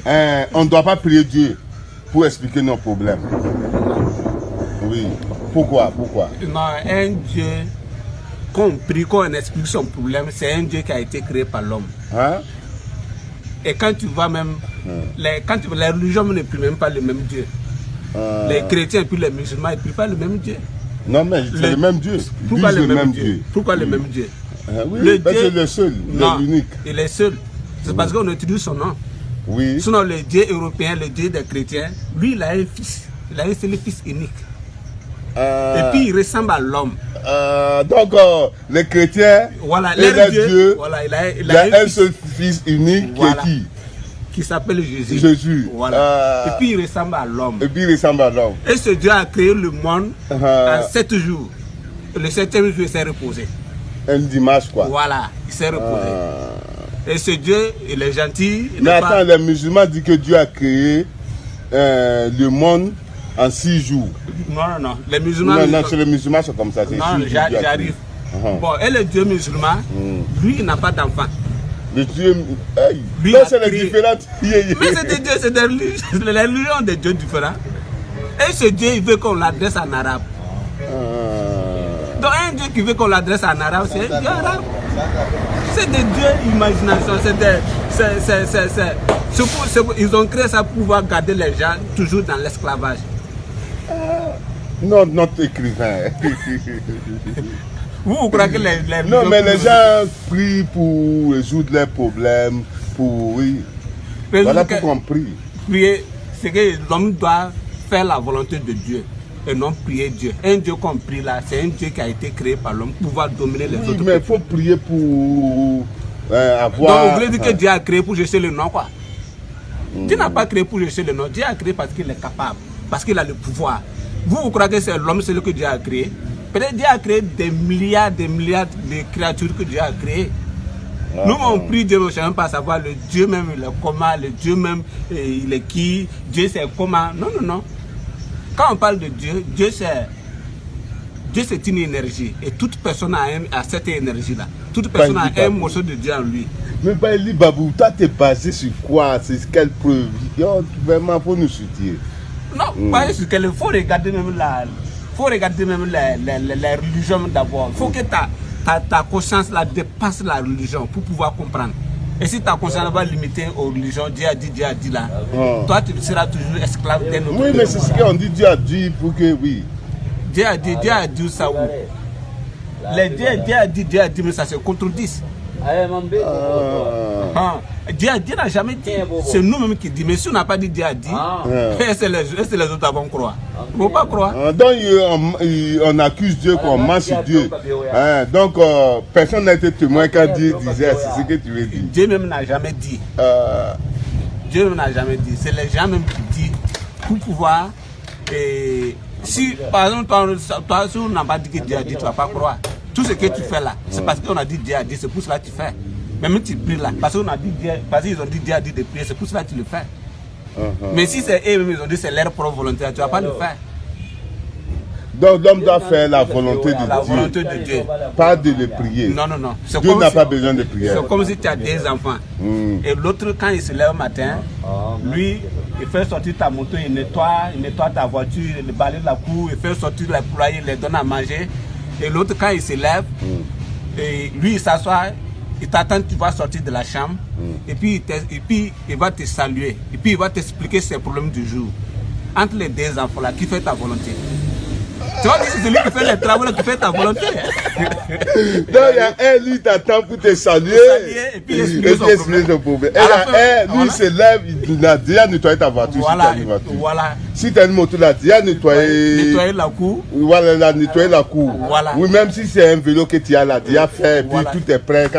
on ne doit pas prier Dieu pour expliquer nos problèmes. Oui. Pourquoi? Non, un Dieu, quand on prie, quand on explique son problème, c'est un Dieu qui a été créé par l'homme. Hein? Et quand tu vois même, les religions ne prient même pas le même Dieu. Les chrétiens et puis les musulmans ne prient pas le même Dieu. Non, mais c'est le même Dieu. Pourquoi le même Dieu? Pourquoi le même Dieu? Oui, le Dieu, c'est le seul, l'unique. Il est seul. C'est parce qu'on utilise son nom. Oui. Sinon, le Dieu européen, le Dieu des chrétiens, lui, il a un fils. Il a un seul fils unique. Et puis, il ressemble à l'homme. Donc, les chrétiens, voilà, et Dieu, voilà, il a un seul fils unique voilà, qui s'appelle Jésus. Jésus. Voilà. Et puis, il ressemble à l'homme. Et ce Dieu a créé le monde en 7 jours. Le 7e jour, il s'est reposé. Un dimanche, quoi. Voilà, il s'est reposé. Et ce Dieu, il est gentil. Mais attends, les musulmans disent que Dieu a créé le monde en 6 jours. Non. Les musulmans. Non, chez les musulmans, c'est comme ça. Non, j'arrive. Bon, et le Dieu musulman, lui, il n'a pas d'enfant. Le Dieu. Lui, c'est les différentes. Mais c'est des dieux, c'est des religions des dieux différents. Et ce Dieu, il veut qu'on l'adresse en arabe. Donc, un Dieu qui veut qu'on l'adresse en arabe, c'est un Dieu arabe. C'est des dieux imagination, ils ont créé ça pour pouvoir garder les gens toujours dans l'esclavage. Non, notre écrivain. Vous croyez que les non, mais les gens prient pour résoudre leurs problèmes, voilà pourquoi on prie. Prier, c'est que l'homme doit faire la volonté de Dieu et non prier Dieu. Un Dieu qu'on prie là, c'est un Dieu qui a été créé par l'homme pour pouvoir dominer les autres. Mais il faut prier pour avoir... Donc vous voulez dire que Dieu a créé pour jeter le nom, quoi? Dieu n'a pas créé pour jeter le nom. Dieu a créé parce qu'il est capable, parce qu'il a le pouvoir. Vous croyez que c'est l'homme, c'est ce que Dieu a créé? Peut-être Dieu a créé des milliards de créatures que Dieu a créées. Nous, on prie Dieu, mais on ne sait même pas savoir le Dieu même, il est comment, le Dieu même, il est qui, Dieu c'est comment. Non. Quand on parle de Dieu, Dieu c'est une énergie. Et toute personne a cette énergie-là. Toute personne a un morceau de Dieu en lui. Mais Baili Babou, toi, tu es basé sur quoi? C'est quelle preuve? Vraiment, il faut nous soutenir. Non, pas sur quelle. Il faut regarder même les religions d'abord. Il faut que ta conscience là dépasse la religion pour pouvoir comprendre. Et si ta conscience va limiter aux religions, Dieu a dit là, toi tu seras toujours esclave d'un autre. Oui, mais c'est ce qu'on dit, Dieu a dit pour que oui. Dieu a dit ça où? Dieu a dit, mais ça se contredit. Dieu n'a jamais dit. C'est nous-mêmes qui disons. Mais si on n'a pas dit Dieu a dit, c'est les autres qui vont croire. Il ne faut pas croire. Donc on accuse Dieu qu'on ment sur Dieu. Donc personne n'a été témoin quand Dieu disait, c'est ce que tu veux dire. Dieu même n'a jamais dit. Dieu même n'a jamais dit. C'est les gens même qui disent pour pouvoir. Si par exemple, toi, si on n'a pas dit que Dieu a dit, tu ne vas pas croire. Tout ce que tu fais là, c'est parce qu'on a dit Dieu a dit, c'est pour cela que tu fais. Même tu pries là, parce qu'on a dit Dieu, parce qu'ils ont dit Dieu a dit de prier, c'est pour cela que tu le fais. Mais si c'est eux-mêmes, ils ont dit c'est leur propre volonté, tu ne vas pas le faire. Donc l'homme doit faire la volonté de Dieu. Pas de le prier. Non. Dieu n'a pas besoin de prière. C'est comme si tu as des enfants. Et l'autre, quand il se lève au matin, lui, il fait sortir ta moto, il nettoie ta voiture, il balaye la cour, il fait sortir les poulaillers, il les donne à manger. Et l'autre, quand il se lève, et lui, il s'assoit, il t'attend, tu vas sortir de la chambre, et puis il va te saluer, et puis il va t'expliquer ses problèmes du jour. Entre les deux enfants là, qui fait ta volonté? Tu vois que c'est celui qui fait les travaux qui fait ta volonté. Donc il y a un, lui t'attend pour te saluer, et puis expliquer son problème. Et il y a un, lui se lève, il a déjà nettoyé ta voiture. Voilà. Si tu as une moto là, tu as nettoyé la cour. Voilà, nettoyer la cour. Voilà. Oui, même si c'est un vélo que tu as là, tu as fait, et puis tout est prêt.